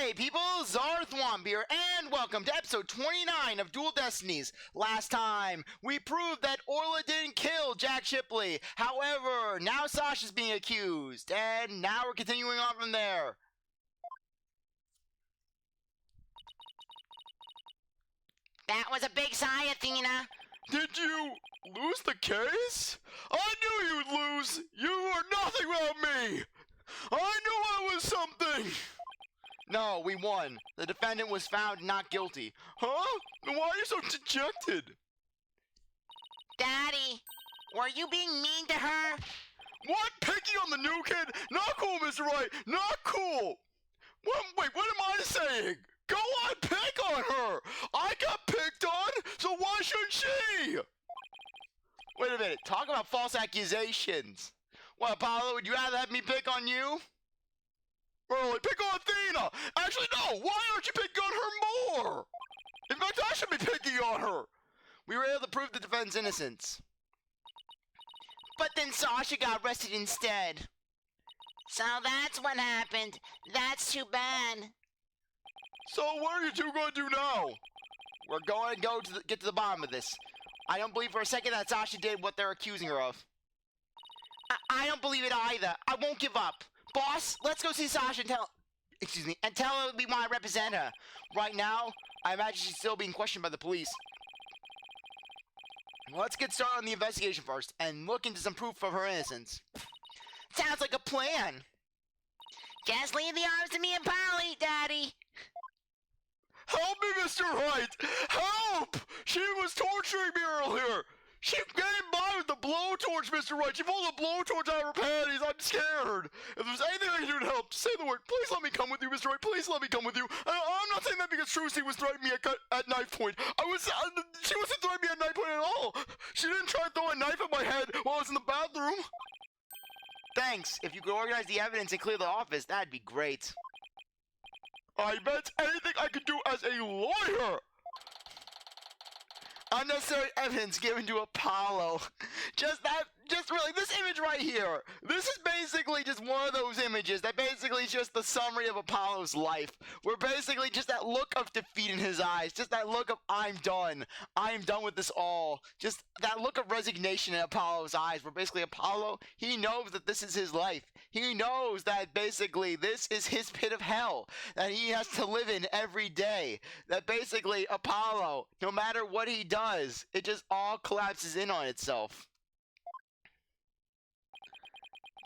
Hey people, CzarThwomp here, and welcome to episode 29 of Dual Destinies. Last time, we proved that Orla didn't kill Jack Shipley. However, now Sasha's being accused, and now we're continuing on from there. That was a big sigh, Athena. Did you lose the case? I knew you'd lose! You are nothing without me! I knew I was something! No, we won. The defendant was found not guilty. Huh? Then why are you so dejected? Daddy, were you being mean to her? What? Picking on the new kid? Not cool, Mr. Wright! Not cool! Wait, what am I saying? Go on, pick on her! I got picked on, so why shouldn't she? Wait a minute, talk about false accusations. What, Apollo, would you rather have me pick on you? Really, pick on Athena! Actually, no! Why aren't you picking on her more? In fact, I should be picking on her! We were able to prove the defendant's innocence. But then Sasha got arrested instead. So that's what happened. That's too bad. So what are you two going to do now? We're going to get to the bottom of this. I don't believe for a second that Sasha did what they're accusing her of. I don't believe it either. I won't give up. Boss, let's go see Sasha and tell her we want to represent her. Right now, I imagine she's still being questioned by the police. Let's get started on the investigation first and look into some proof of her innocence. Sounds like a plan. Just leave the arms to me and Polly, Daddy. Help me, Mr. Wright! Help! She was torturing me earlier! She came by with the blowtorch, Mr. Wright! She pulled a blowtorch out of her panties! I'm scared! If there's anything I can do to help, say the word. Please let me come with you, Mr. Wright! Please let me come with you! I'm not saying that because Trucy was threatening me at knife point. She wasn't threatening me at knife point at all! She didn't try to throw a knife at my head while I was in the bathroom! Thanks. If you could organize the evidence and clear the office, that'd be great. I meant anything I could do as a lawyer! Unnecessary evidence given to Apollo. Just really, this image right here. This is basically just one of those images that basically is just the summary of Apollo's life. Where basically just that look of defeat in his eyes. Just that look of, I'm done with this all. Just that look of resignation in Apollo's eyes. Where basically Apollo, he knows that this is his life. He knows that basically this is his pit of hell that he has to live in every day. That basically Apollo, no matter what he does, it just all collapses in on itself.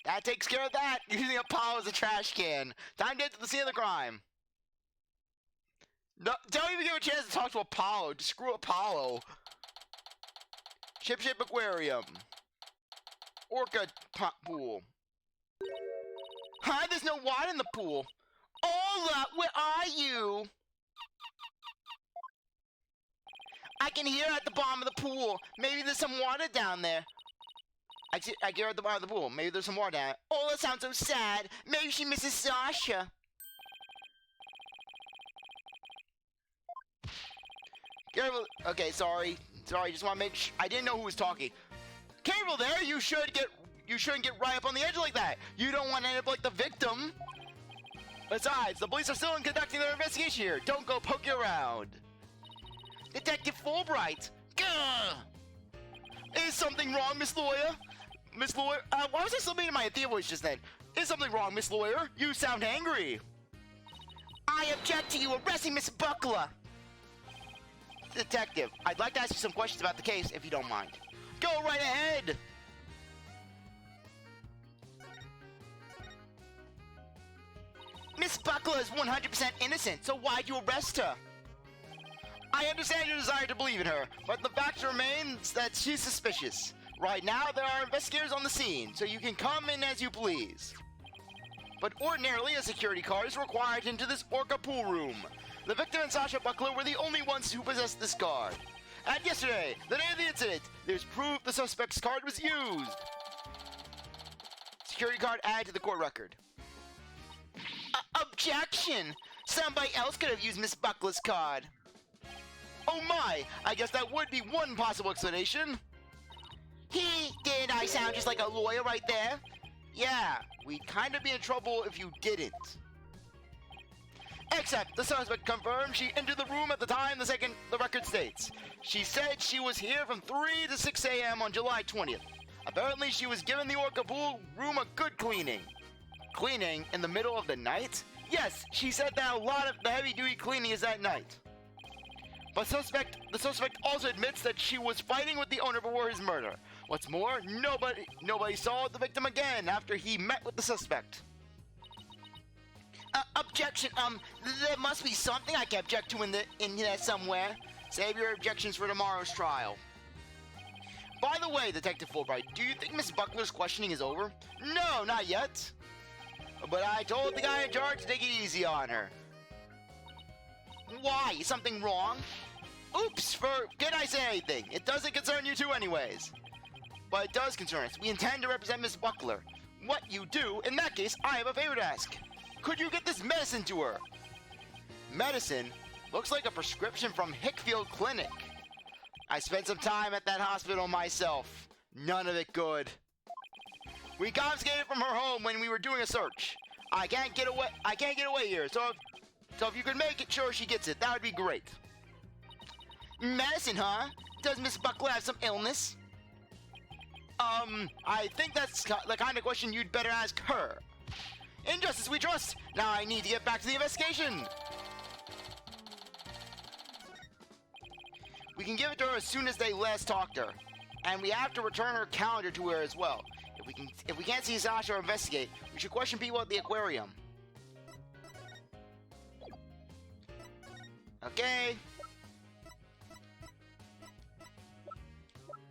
That takes care of that, using Apollo as a trash can. Time to get to the scene of the crime. No, don't even give a chance to talk to Apollo. Just screw Apollo. Ship aquarium. Orca pool. Huh? There's no water in the pool. Orla, where are you? I can hear her at the bottom of the pool. Maybe there's some water down there. I get her at the bottom of the pool. Maybe there's some water down there. Oh, that sounds so sad. Maybe she misses Sasha. Careful. Okay, sorry. Just want to make sure. I didn't know who was talking. Careful there. You shouldn't get right up on the edge like that. You don't want to end up like the victim. Besides, the police are still conducting their investigation here. Don't go poking around. Detective Fulbright. Gah! Is something wrong, Miss Lawyer? Miss Lawyer? Why was there something in my Athena voice just then? Is something wrong, Miss Lawyer? You sound angry. I object to you arresting Miss Buckler. Detective, I'd like to ask you some questions about the case, if you don't mind. Go right ahead. Miss Buckler is 100% innocent, so why'd you arrest her? I understand your desire to believe in her, but the fact remains that she's suspicious. Right now, there are investigators on the scene, so you can come in as you please. But ordinarily, a security card is required into this Orca pool room. The victim and Sasha Buckler were the only ones who possessed this card. And yesterday, the day of the incident, there's proof the suspect's card was used. Security card added to the court record. Objection! Somebody else could have used Miss Buckler's card. Oh my! I guess that would be one possible explanation. Did I sound just like a lawyer right there? Yeah, we'd kind of be in trouble if you didn't. Except the suspect confirmed she entered the room at the time the record states. She said she was here from 3 to 6 a.m. on July 20th. Apparently, she was giving the Orca pool room a good cleaning. Cleaning in the middle of the night? Yes, she said that a lot of the heavy-duty cleaning is at night. But the suspect also admits that she was fighting with the owner before his murder. What's more, nobody saw the victim again after he met with the suspect. Objection. There must be something I can object to in there somewhere. Save your objections for tomorrow's trial. By the way, Detective Fulbright, do you think Miss Buckler's questioning is over? No, not yet. But I told the guy in charge to take it easy on her. Why? Is something wrong? Oops, did I say anything? It doesn't concern you two anyways. But it does concern us. We intend to represent Miss Buckler. What you do, in that case, I have a favor to ask. Could you get this medicine to her? Medicine? Looks like a prescription from Hickfield Clinic. I spent some time at that hospital myself. None of it good. We confiscated it from her home when we were doing a search. I can't get away here, so if you could make sure she gets it, that would be great. Medicine, huh? Does Miss Buckler have some illness? I think that's the kind of question you'd better ask her. In justice we trust. Now I need to get back to the investigation. We can give it to her as soon as they last talked to her. And we have to return her calendar to her as well. If we can't see Sasha or investigate, we should question people at the aquarium. Okay.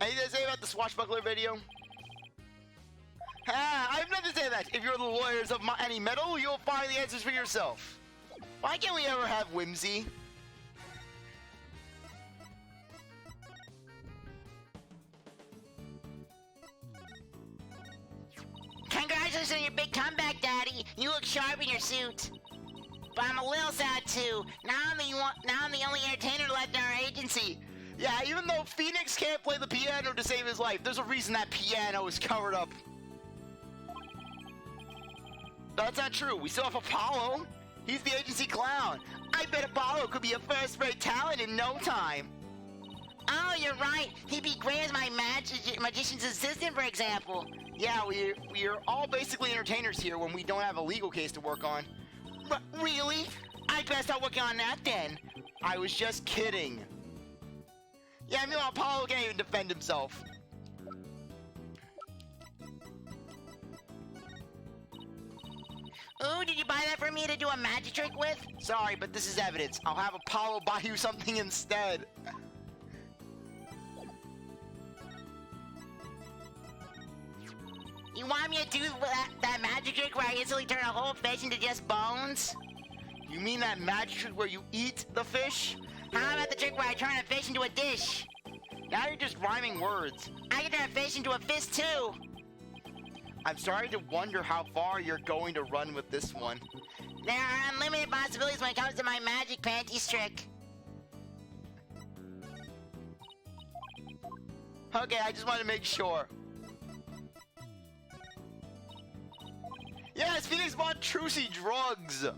Anything to say about the swashbuckler video? I have nothing to say that. If you're the lawyers of any metal, you'll find the answers for yourself. Why can't we ever have whimsy? Congratulations on your big comeback, Daddy. You look sharp in your suit. But I'm a little sad too. Now I'm the only entertainer left in our agency. Yeah, even though Phoenix can't play the piano to save his life, there's a reason that piano is covered up. That's not true. We still have Apollo. He's the agency clown. I bet Apollo could be a first-rate talent in no time. Oh, you're right. He'd be great as my magician's assistant, for example. Yeah, we're all basically entertainers here when we don't have a legal case to work on. But really? I'd best start working on that then. I was just kidding. Yeah, I mean, Apollo can't even defend himself. Ooh, did you buy that for me to do a magic trick with? Sorry, but this is evidence. I'll have Apollo buy you something instead. You want me to do that magic trick where I instantly turn a whole fish into just bones? You mean that magic trick where you eat the fish? How about the trick where I turn a fish into a dish? Now you're just rhyming words. I can turn a fish into a fist too. I'm starting to wonder how far you're going to run with this one. There are unlimited possibilities when it comes to my magic panties trick. Okay, I just wanted to make sure. Yes, Phoenix bought Trucy drugs.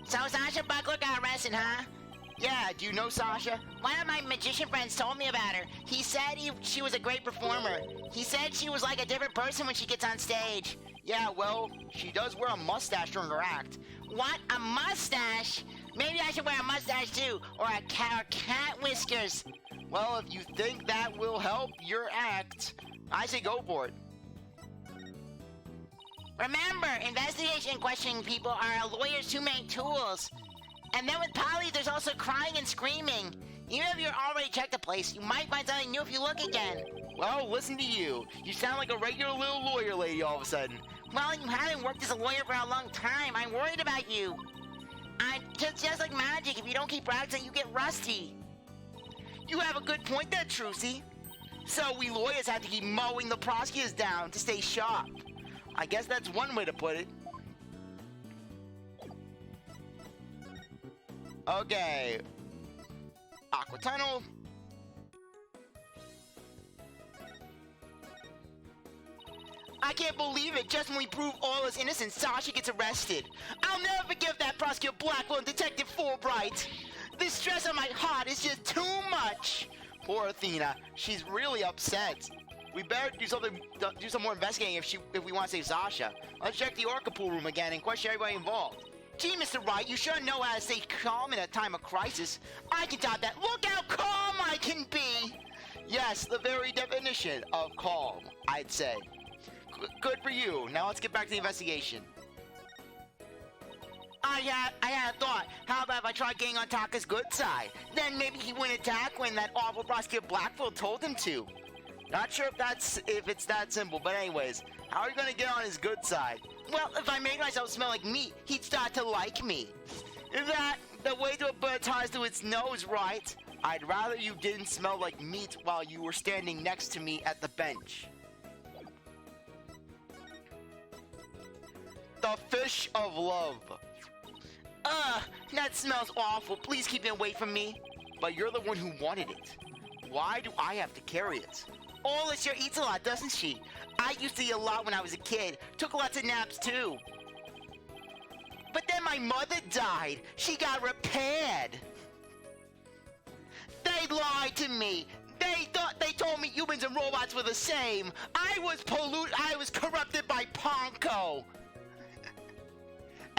So Sasha Buckler got arrested, huh? Yeah, do you know Sasha? One of my magician friends told me about her. He said she was a great performer. He said she was like a different person when she gets on stage. Yeah, well, she does wear a mustache during her act. What? A mustache? Maybe I should wear a mustache too, or cat whiskers. Well, if you think that will help your act, I say go for it. Remember, investigation and questioning people are a lawyer's two main tools. And then with Polly, there's also crying and screaming. Even if you're already checked the place, you might find something new if you look again. Well, listen to you. You sound like a regular little lawyer lady all of a sudden. Well, you haven't worked as a lawyer for a long time. I'm worried about you. Just like magic, if you don't keep practicing, you get rusty. You have a good point there, Trucy. So we lawyers have to keep mowing the prosecutors down to stay sharp. I guess that's one way to put it. Okay. Aqua Tunnel. I can't believe it. Just when we prove all is innocent, Sasha gets arrested. I'll never forgive that prosecutor Blackwell and Detective Fulbright. The stress on my heart is just too much. Poor Athena. She's really upset. We better do some more investigating if we want to save Sasha. Let's check the Orca pool room again and question everybody involved. Gee, Mr. Wright, you sure know how to stay calm in a time of crisis. I can top that. Look how calm I can be. Yes, the very definition of calm, I'd say. Good for you. Now let's get back to the investigation. I had a thought. How about if I try getting on Taka's good side? Then maybe he wouldn't attack when that awful prosecutor Blackfield told him to. Not sure if it's that simple, but anyways, how are you gonna get on his good side? Well, if I made myself smell like meat, he'd start to like me. That the way to a bird ties to its nose, right? I'd rather you didn't smell like meat while you were standing next to me at the bench. The fish of love. That smells awful. Please keep it away from me. But you're the one who wanted it. Why do I have to carry it? Ola sure eats a lot, doesn't she? I used to eat a lot when I was a kid. Took lots of naps, too. But then my mother died. She got repaired. They lied to me. They told me humans and robots were the same. I was corrupted by Ponko.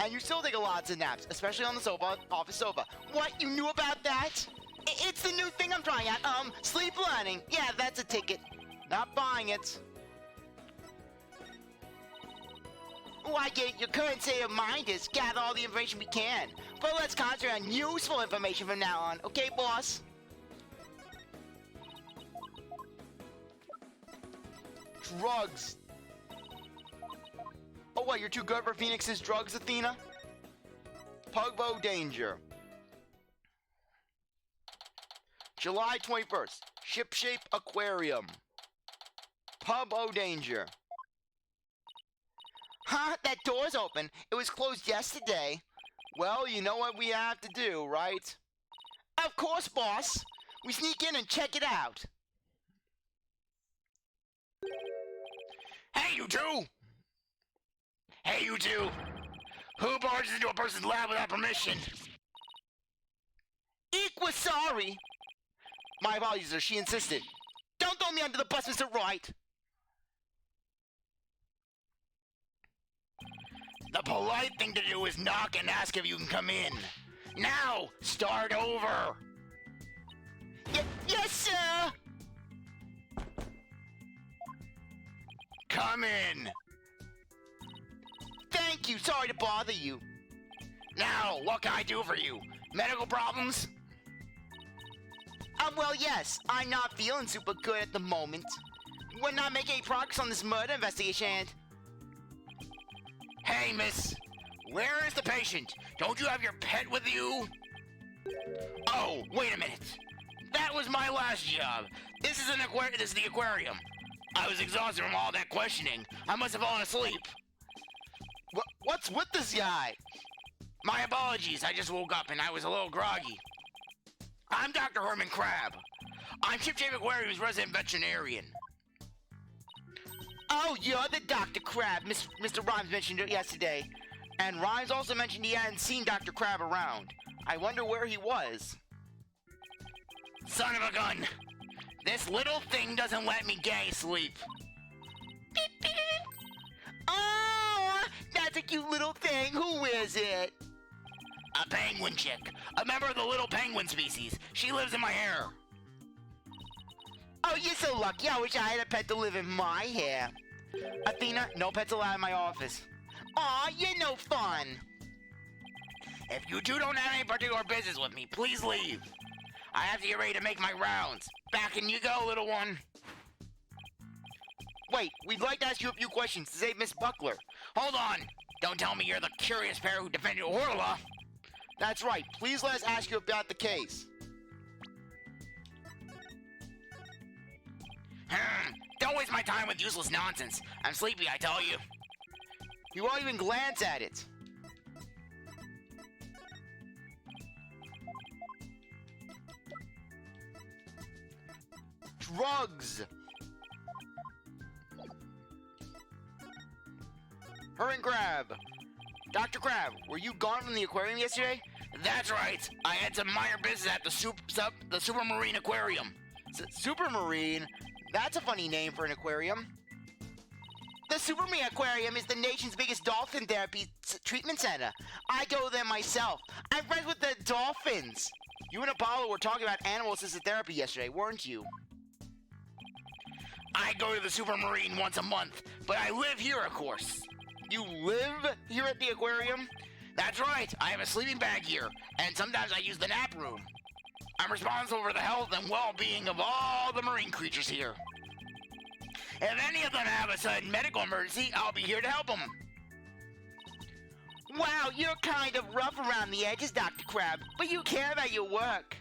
And you still take lots of naps, especially on the sofa, office sofa. What, you knew about that? It's the new thing I'm trying out. Sleep learning. Yeah, that's a ticket. Not buying it. Oh, I get it. Your current state of mind is gather all the information we can. But let's concentrate on useful information from now on. Okay, boss? Drugs. Oh, what, you're too good for Phoenix's drugs, Athena? Pugbo Danger. July 21st. Shipshape Aquarium. Pub-O Danger. Huh? That door's open. It was closed yesterday. Well, you know what we have to do, right? Of course, boss. We sneak in and check it out. Hey, you two! Hey, you two! Who barges into a person's lab without permission? Equal sorry. My apologies, sir. She insisted. Don't throw me under the bus, Mr. Wright. The polite thing to do is knock and ask if you can come in. Now, start over. Yes, sir. Come in. Thank you. Sorry to bother you. Now, what can I do for you? Medical problems? Well, yes. I'm not feeling super good at the moment. We're not making any progress on this murder investigation, and... Hey, miss. Where is the patient? Don't you have your pet with you? Oh, wait a minute. That was my last job. This is the aquarium. I was exhausted from all that questioning. I must have fallen asleep. What's with this guy? My apologies. I just woke up and I was a little groggy. I'm Dr. Herman Crab. I'm Shipshape Aquarium's resident veterinarian. Oh, you're the Dr. Crab. Mr. Rhymes mentioned it yesterday. And Rhymes also mentioned he hadn't seen Dr. Crab around. I wonder where he was. Son of a gun! This little thing doesn't let me gay sleep. Beep, beep. Oh, that's a cute little thing. Who is it? A penguin chick. A member of the little penguin species. She lives in my hair. Oh, you're so lucky. I wish I had a pet to live in my hair. Athena, no pets allowed in my office. Aw, you're no fun. If you two don't have any particular business with me, please leave. I have to get ready to make my rounds. Back in you go, little one. Wait, we'd like to ask you a few questions to save Miss Buckler. Hold on. Don't tell me you're the curious pair who defended Orla. That's right. Please let us ask you about the case. Don't waste my time with useless nonsense. I'm sleepy, I tell you. You won't even glance at it. Drugs. Her and Crab. Dr. Crab, were you gone from the aquarium yesterday? That's right. I had some minor business at the Supermarine Aquarium. Supermarine? That's a funny name for an aquarium. The Supermarine Aquarium is the nation's biggest dolphin therapy treatment center. I go there myself. I'm friends with the dolphins. You and Apollo were talking about animal-assisted therapy yesterday, weren't you? I go to the Supermarine once a month, but I live here, of course. You live here at the aquarium? That's right. I have a sleeping bag here, and sometimes I use the nap room. I'm responsible for the health and well-being of all the marine creatures here. If any of them have a sudden medical emergency, I'll be here to help them. Wow, you're kind of rough around the edges, Dr. Crab, but you care about your work.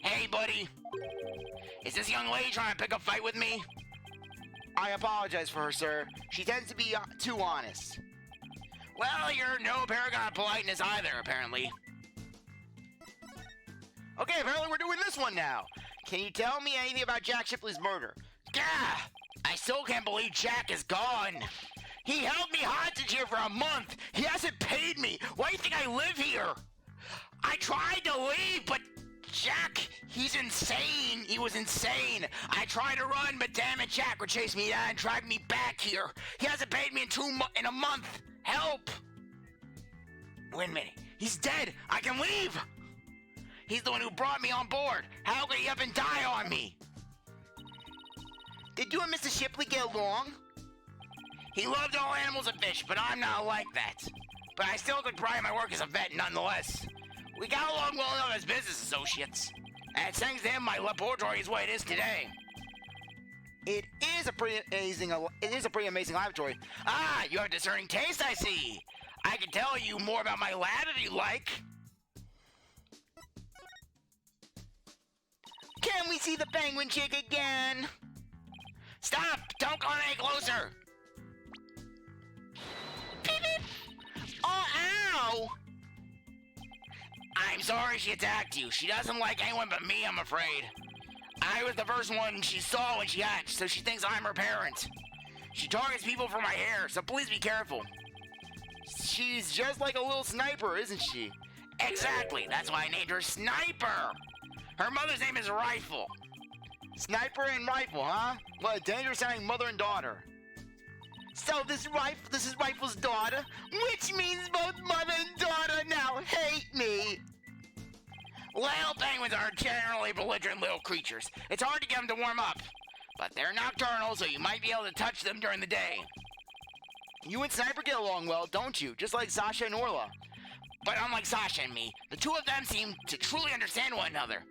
Hey, buddy. Is this young lady trying to pick a fight with me? I apologize for her, sir. She tends to be too honest. Well, you're no paragon of politeness either, apparently. Okay, apparently we're doing this one now. Can you tell me anything about Jack Shipley's murder? Gah! I still can't believe Jack is gone. He held me hostage here for a month. He hasn't paid me. Why do you think I live here? I tried to leave, but Jack, he's insane. He was insane. I tried to run, but damn it, Jack would chase me down and drag me back here. He hasn't paid me in a month. Help! Wait a minute. He's dead. I can leave. He's the one who brought me on board. How could he up and die on me? Did you and Mr. Shipley get along? He loved all animals and fish, but I'm not like that. But I still took pride in my work as a vet nonetheless. We got along well enough as business associates. And thanks to him, my laboratory is what it is today. It is a pretty amazing laboratory. Ah, you have discerning taste, I see. I can tell you more about my lab if you like. Can we see the penguin chick again? Stop! Don't come any closer! Beep, beep. Oh, ow! I'm sorry she attacked you. She doesn't like anyone but me, I'm afraid. I was the first one she saw when she hatched, so she thinks I'm her parent. She targets people for my hair, so please be careful. She's just like a little sniper, isn't she? Exactly, that's why I named her Sniper. Her mother's name is Rifle. Sniper and Rifle, huh? What a dangerous sounding mother and daughter. So this is Rifle's daughter, which means both mother and daughter now hate me. Little penguins are generally belligerent little creatures. It's hard to get them to warm up. But they're nocturnal, so you might be able to touch them during the day. You and Sniper get along well, don't you? Just like Sasha and Orla. But unlike Sasha and me, the two of them seem to truly understand one another.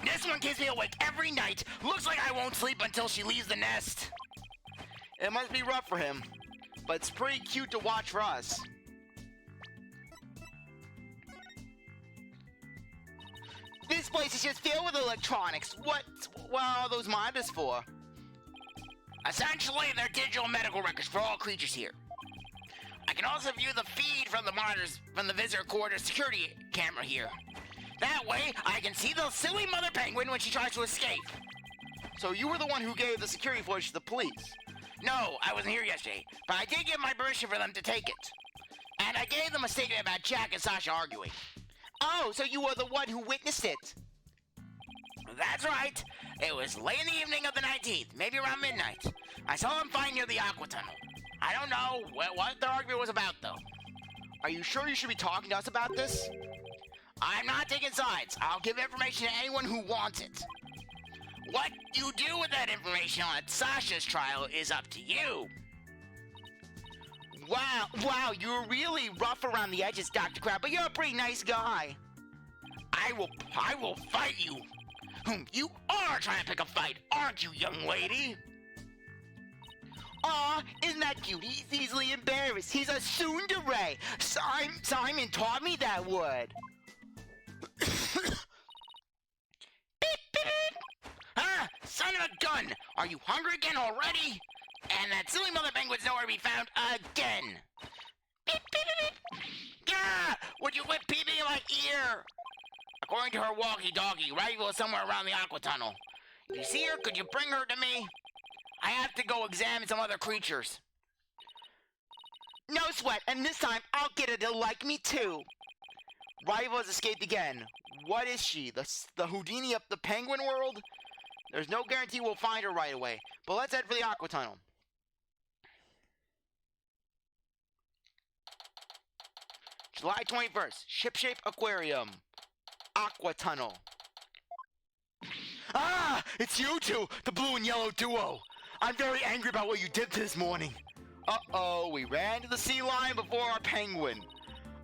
This one keeps me awake every night. Looks like I won't sleep until she leaves the nest. It must be rough for him, but it's pretty cute to watch for us. This place is just filled with electronics. What are those monitors for? Essentially, they're digital medical records for all creatures here. I can also view the feed from the monitors from the visitor quarters security camera here. That way, I can see the silly mother penguin when she tries to escape. So you were the one who gave the security footage to the police? No, I wasn't here yesterday, but I did give my permission for them to take it. And I gave them a statement about Jack and Sasha arguing. Oh, so you were the one who witnessed it? That's right. It was late in the evening of the 19th, maybe around midnight. I saw them fighting near the aqua tunnel. I don't know what the argument was about, though. Are you sure you should be talking to us about this? I'm not taking sides. I'll give information to anyone who wants it. What you do with that information on Sasha's trial is up to you. Wow, you're really rough around the edges, Dr. Crab, but you're a pretty nice guy. I will fight you. You are trying to pick a fight, aren't you, young lady? Aw, isn't that cute? He's easily embarrassed. He's a tsundere. Simon taught me that word. Beep, beep, beep. Ah, son of a gun! Are you hungry again already? And that silly mother penguin's nowhere to be found again. Beep, beep, beep, beep. Gah! Would you quit peeping in my ear? According to her walkie-talkie, Rifle is somewhere around the aqua tunnel. If you see her, could you bring her to me? I have to go examine some other creatures. No sweat, and this time I'll get her to like me too. Rival has escaped again. What is she? The Houdini of the penguin world? There's no guarantee we'll find her right away, but let's head for the aqua tunnel. July 21st, Shipshape Aquarium. Aqua tunnel. Ah! It's you two, the blue and yellow duo. I'm very angry about what you did this morning. Uh-oh, we ran to the sea lion before our penguin.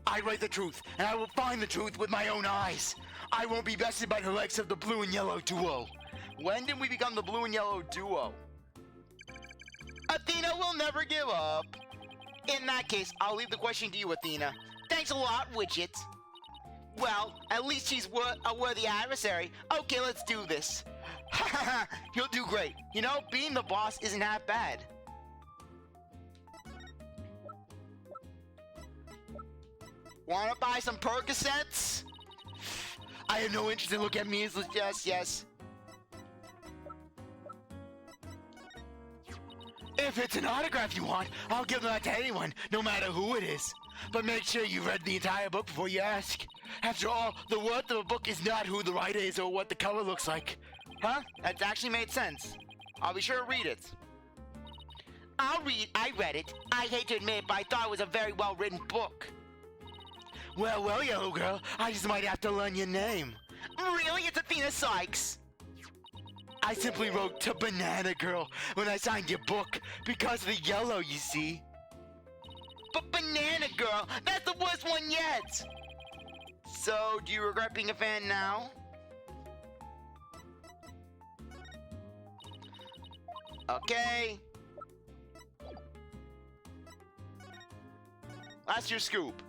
I write the truth, and I will find the truth with my own eyes. I won't be bested by the likes of the blue and yellow duo. When did we become the blue and yellow duo? Athena will never give up. In that case, I'll leave the question to you, Athena. Thanks a lot, Widget. Well, at least she's a worthy adversary. Okay, let's do this. Haha, you'll do great. You know, being the boss isn't half bad. Wanna buy some Percocets? I have no interest in looking at me as Yes. If it's an autograph you want, I'll give that to anyone, no matter who it is. But make sure you read the entire book before you ask. After all, the worth of a book is not who the writer is or what the cover looks like. Huh? That actually made sense. I'll be sure to read it. I read it. I hate to admit it, but I thought it was a very well-written book. Well, yellow girl, I just might have to learn your name. Really? It's Athena Sykes. I simply wrote to Banana Girl when I signed your book, because of the yellow, you see. But Banana Girl, that's the worst one yet! So, do you regret being a fan now? Okay. That's your scoop.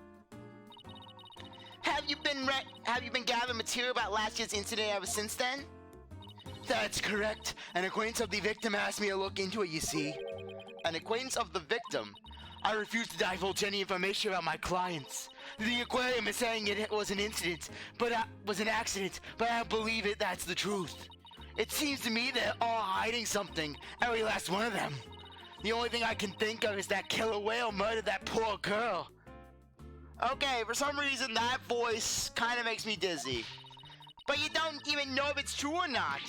Have you been gathering material about last year's incident ever since then? That's correct. An acquaintance of the victim asked me to look into it, you see. An acquaintance of the victim? I refuse to divulge any information about my clients. The aquarium is saying it was an accident, but I don't believe it. That's the truth. It seems to me they're all hiding something, every last one of them. The only thing I can think of is that killer whale murdered that poor girl. Okay, for some reason that voice kind of makes me dizzy. But you don't even know if it's true or not.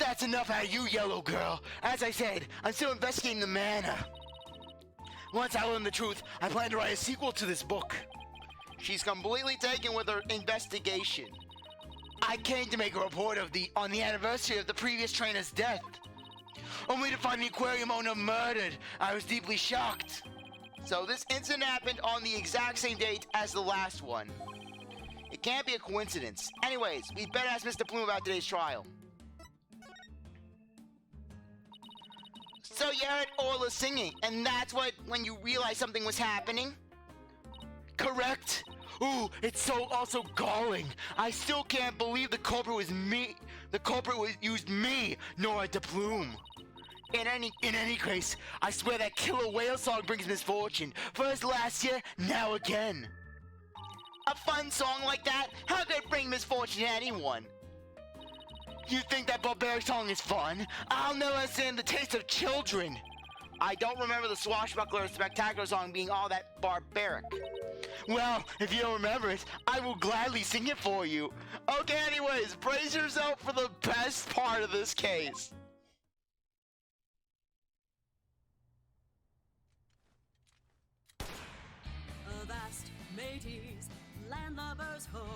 That's enough out of you, yellow girl. As I said, I'm still investigating the manor. Once I learn the truth, I plan to write a sequel to this book. She's completely taken with her investigation. I came to make a report on the anniversary of the previous trainer's death. Only to find the aquarium owner murdered. I was deeply shocked. So this incident happened on the exact same date as the last one. It can't be a coincidence. Anyways, we'd better ask Mr. Plume about today's trial. So you heard Orla singing, and that's when you realized something was happening? Correct. Ooh, it's so also galling. I still can't believe the culprit was me. The culprit used me, Nora DePlume. In any case, I swear that killer whale song brings misfortune. First last year, now again. A fun song like that? How could it bring misfortune to anyone? You think that barbaric song is fun? I'll never understand the taste of children. I don't remember the swashbuckler spectacular song being all that barbaric. Well, if you don't remember it, I will gladly sing it for you. Okay, anyways, brace yourself for the best part of this case. Avast, mateys, landlubbers ho,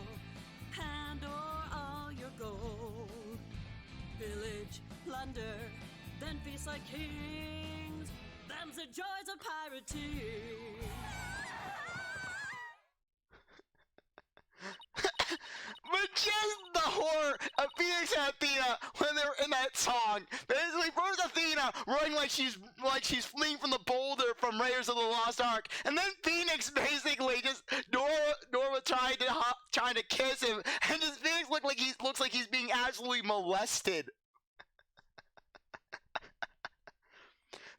hand o'er all your gold. Pillage, plunder, then feast like kings. Them's the joys of pirating. But just the horror of Phoenix and Athena when they were in that song. Basically, first Athena running like she's fleeing from the boulder from Raiders of the Lost Ark, and then Phoenix basically just Nora trying to kiss him, and just Phoenix looks like he's being absolutely molested.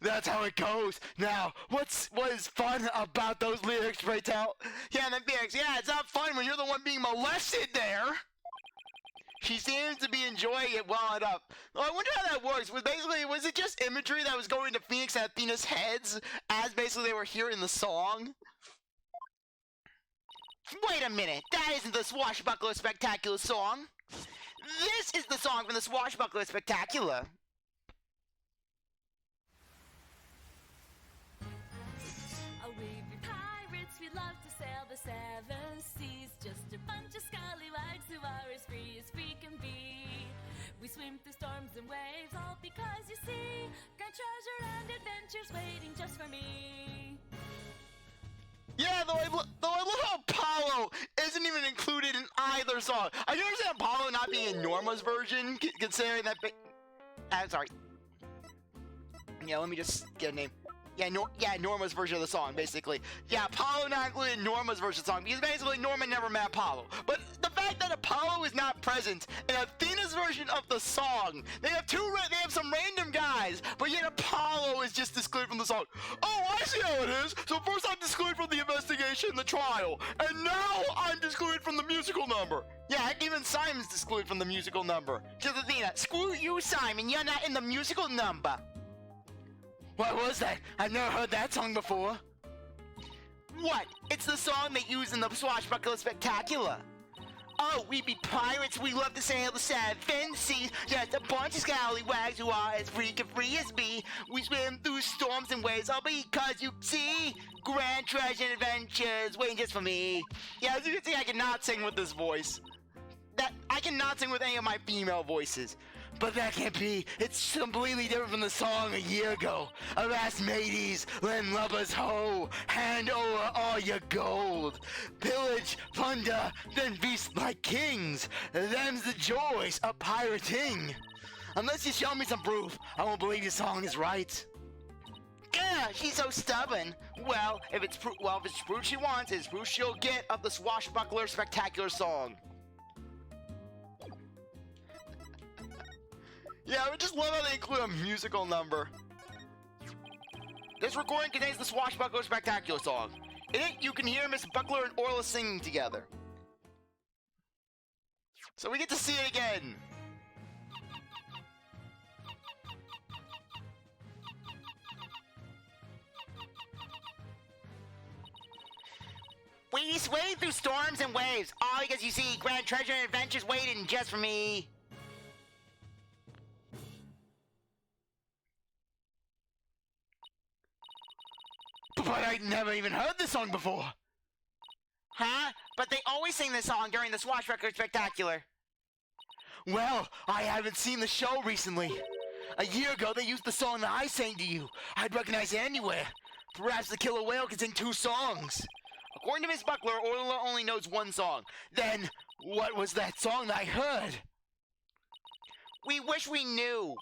That's how it goes. Now, what is fun about those lyrics, pray tell? Yeah, and then Phoenix, yeah, it's not fun when you're the one being molested there. She seems to be enjoying it well enough. I wonder how that works. Was it just imagery that was going to Phoenix and Athena's heads as basically they were hearing the song? Wait a minute, that isn't the Swashbuckler Spectacular song. This is the song from the Swashbuckler Spectacular. Oh, we be pirates, we love to sail the seven seas. Just a bunch of scallywags who are as free can be. We swim through storms and waves, all because you see great treasure and adventures waiting just for me. Yeah, though I love how Apollo isn't even included in either song. I can understand Apollo not being in Norma's version, considering that. Sorry. Yeah, let me just get a name. Yeah, Norma's version of the song, basically. Yeah, Apollo not included in Norma's version of the song, because basically Norma never met Apollo. But the fact that Apollo is not present in Athena's version of the song, they have some random guys, but yet Apollo is just excluded from the song. Oh, I see how it is. So first I'm excluded from the investigation and the trial, and now I'm excluded from the musical number. Yeah, even Simon's excluded from the musical number. Just Athena, screw you, Simon, you're not in the musical number. What was that? I've never heard that song before. What? It's the song they use in the Swashbuckler Spectacular. Oh, we be pirates, we love to sail the seven seas. Just a bunch of scallywags who are as free as me. We swim through storms and waves, all because you see grand treasure and adventures waiting just for me. Yeah, as you can see, I cannot sing with this voice. I cannot sing with any of my female voices. But that can't be. It's completely different from the song a year ago. Avast mateys, lend lubbers ho, hand over all your gold. Pillage, plunder, then feast like kings. Them's the joys of pirating. Unless you show me some proof, I won't believe your song is right. Yeah, she's so stubborn. Well, if it's proof she wants, it's proof she'll get of the Swashbuckler Spectacular song. Yeah, I would just love how they include a musical number. This recording contains the Swashbuckler Spectacular song. In it, you can hear Miss Buckler and Orla singing together. So we get to see it again. We sway through storms and waves, all because you see grand treasure and adventures waiting just for me. But I never even heard this song before. Huh? But they always sing this song during the Swashbuckler Spectacular. Well, I haven't seen the show recently. A year ago, they used the song that I sang to you. I'd recognize it anywhere. Perhaps the killer whale can sing 2 songs. According to Miss Buckler, Orla only knows one song. Then, what was that song that I heard? We wish we knew.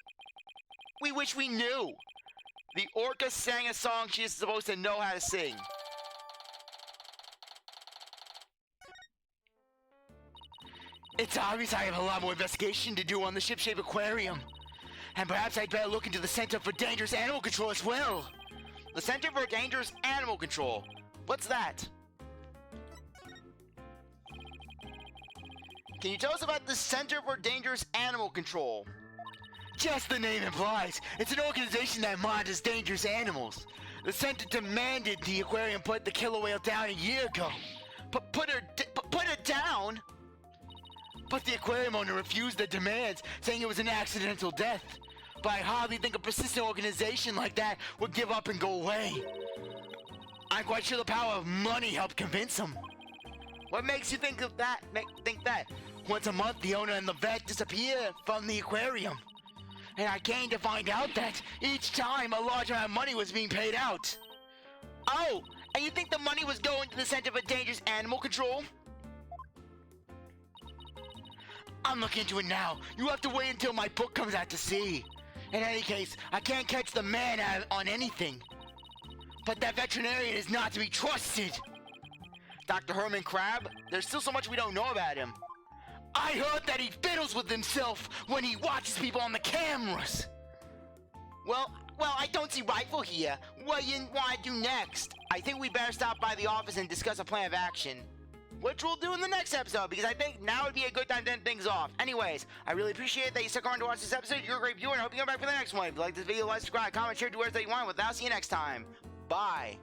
We wish we knew. The orca sang a song she is supposed to know how to sing. It's obvious I have a lot more investigation to do on the ship-shaped aquarium. And perhaps I'd better look into the Center for Dangerous Animal Control as well. The Center for Dangerous Animal Control. What's that? Can you tell us about the Center for Dangerous Animal Control? Just the name implies, it's an organization that monitors dangerous animals. The center demanded the aquarium put the killer whale down a year ago. Put her down? But the aquarium owner refused the demands, saying it was an accidental death. But I hardly think a persistent organization like that would give up and go away. I'm quite sure the power of money helped convince them. What makes you think of that? Think that? Once a month, the owner and the vet disappear from the aquarium. And I came to find out that each time a large amount of money was being paid out. Oh, and you think the money was going to the Center for Dangerous Animal Control? I'm looking into it now. You have to wait until my book comes out to see. In any case, I can't catch the man out on anything. But that veterinarian is not to be trusted. Dr. Herman Crab? There's still so much we don't know about him. I heard that he fiddles with himself when he watches people on the cameras. Well, I don't see Rifle here. What do you want to do next? I think we better stop by the office and discuss a plan of action. which we'll do in the next episode, because I think now would be a good time to end things off. Anyways, I really appreciate that you stuck around to watch this episode. You're a great viewer, and I hope you come back for the next one. If you like this video, like, subscribe, comment, share, do whatever you want. With that, I'll see you next time. Bye.